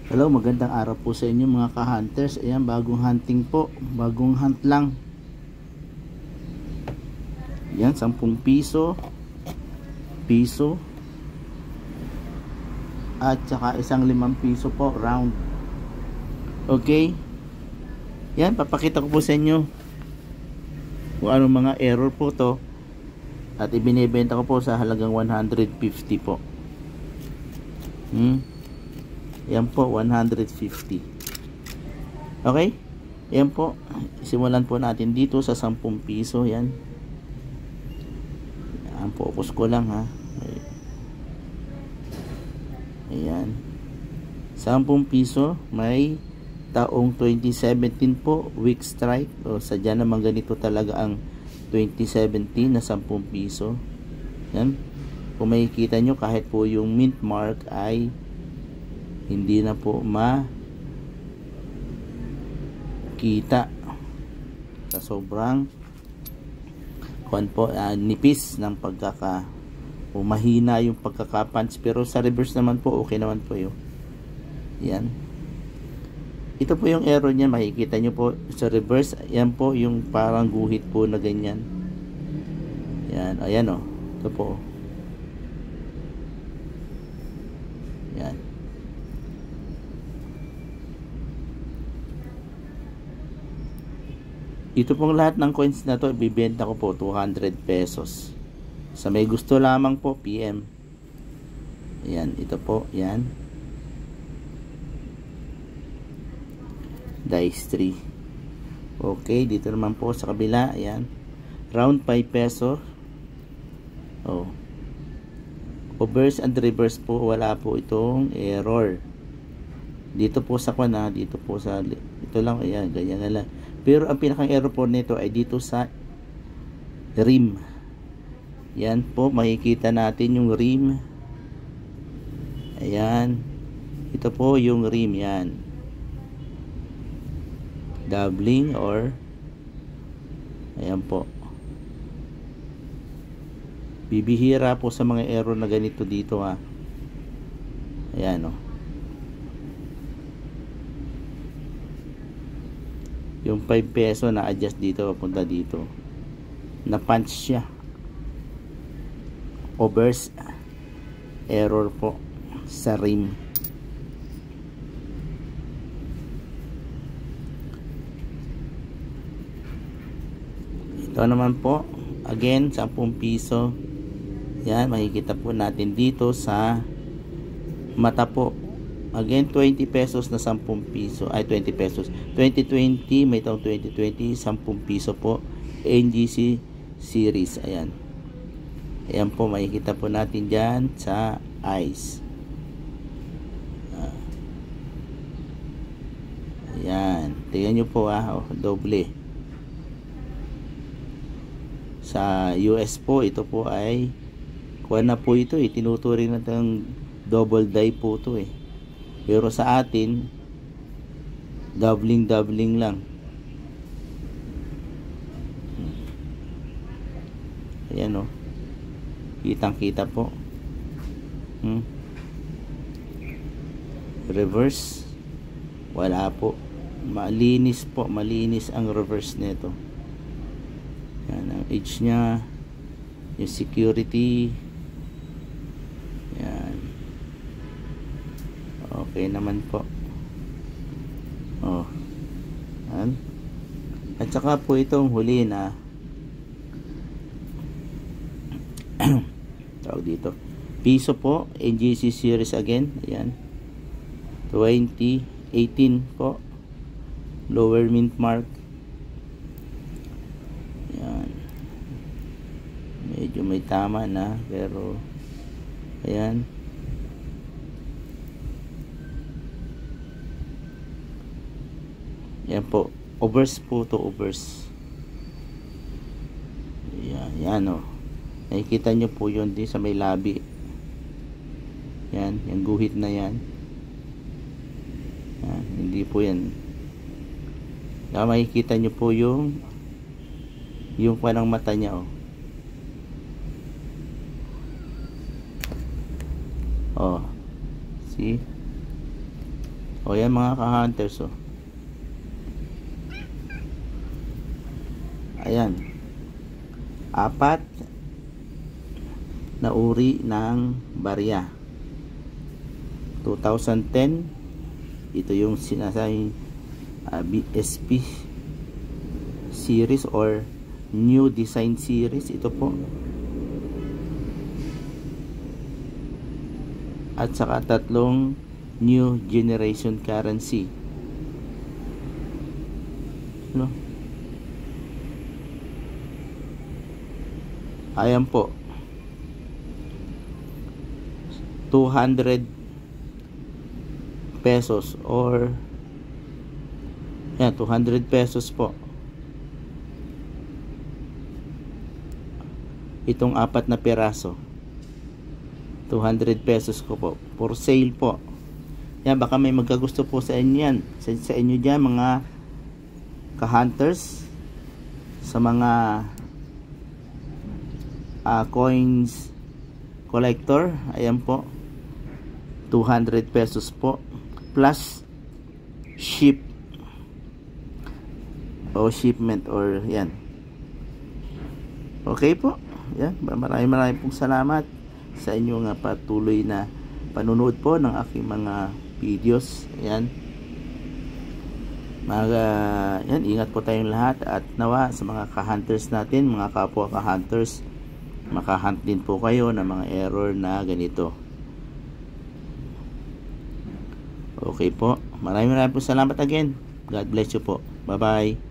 Hello, magandang araw po sa inyo mga ka-hunters. Ayan, bagong hunting po. Bagong hunt lang. Yan, 10 piso. Piso. At saka isang 5 piso po, round. Okay. Yan, papakita ko po sa inyo kung anong mga error po to. At ibinibenta ko po sa halagang 150 po. Yan po, 150. Okay? Yan po. Simulan po natin dito sa 10 piso. Yan. Yan, focus ko lang ha. Ayan. 10 piso. May taong 2017 po. Week strike. O, sadya naman ganito talaga ang 2017 na 10 piso. Yan. Kung makikita nyo, kahit po yung mint mark ay hindi na po makita sa sobrang nipis ng mahina yung pagkakapunch, pero sa reverse naman po okay naman po yun. Yan, ito po yung error niya, makikita nyo po sa reverse. Yan po yung parang guhit po na ganyan. Yan, ayan o, ito po. Yan. Ito pong lahat ng coins na to, ibibenta ko po 200 pesos. Sa may gusto lamang po, PM. Ayan, ito po, yan. Dice 3. Okay, dito naman po sa kabila, ayan. Round 5 peso. Oh. Overs and reverse po, wala po itong error. Dito po sa kana, dito po sa, ito lang, ayan, ganyan na lang. Pero ang pinakang error po nito ay dito sa rim. Yan po, makikita natin yung rim. Ayan. Ito po yung rim, yan. Doubling or ayan po. Bibihira po sa mga error na ganito dito ha. Ayan o. Yung 5 peso na adjust dito papunta dito, na punch siya. Overs error po sa rim. Ito naman po, again 10 piso. Yan, makikita po natin dito sa mata po. Again, 20 pesos na 10 piso. Ay, 20 pesos. 2020, may taong 2020, 10 piso po. NGC series. Ayan. Ayan po, makikita po natin dyan sa eyes. Ayan. Tingnan nyo po oh, doble. Sa US po, ito po ay kuha na po ito eh. Tinuturing natin double die po ito eh. Pero sa atin, doubling lang. Ayan o. Kitang-kita po. Reverse. Wala po. Malinis po. Malinis ang reverse nito. Yan ang edge niya. Yung security. Yan. Okay naman po. Oh. Yan. At saka po itong huli na tawag dito. Piso po. NGC series again. Ayan. 2018 po. Lower mint mark. Ayan. Medyo may tama na. Pero ayan. Yan po, overs po to, overs. Yan o. Nakikita nyo po yun din sa may labi. Yan, yung guhit na yan. Yan, hindi po yan. Yan, makikita nyo po yung panang mata niya o. Oh. See? O yan mga ka-hunters, oh. Ayan. 4 na uri ng barya. 2010, ito yung sinasabing BSP series or new design series. Ito po. At saka 3 new generation currency. No? Ayan po. 200 pesos or yan, 200 pesos po. Itong 4 na piraso. 200 pesos ko po. For sale po. Yan, baka may magkagusto po sa inyo yan. Sa inyo dyan, mga ka-hunters, sa mga coins collector. Ayan po. 200 pesos po. Plus ship o shipment or yan. Okay po. Yan. Maraming pong salamat sa inyong patuloy na panunood po ng aking mga videos. Ayan. Yan, ingat po tayong lahat at nawa sa mga ka-hunters natin, mga kapwa ka-hunters, makahunt din po kayo ng mga error na ganito. Okay po. Maraming po salamat again. God bless you po. Bye bye.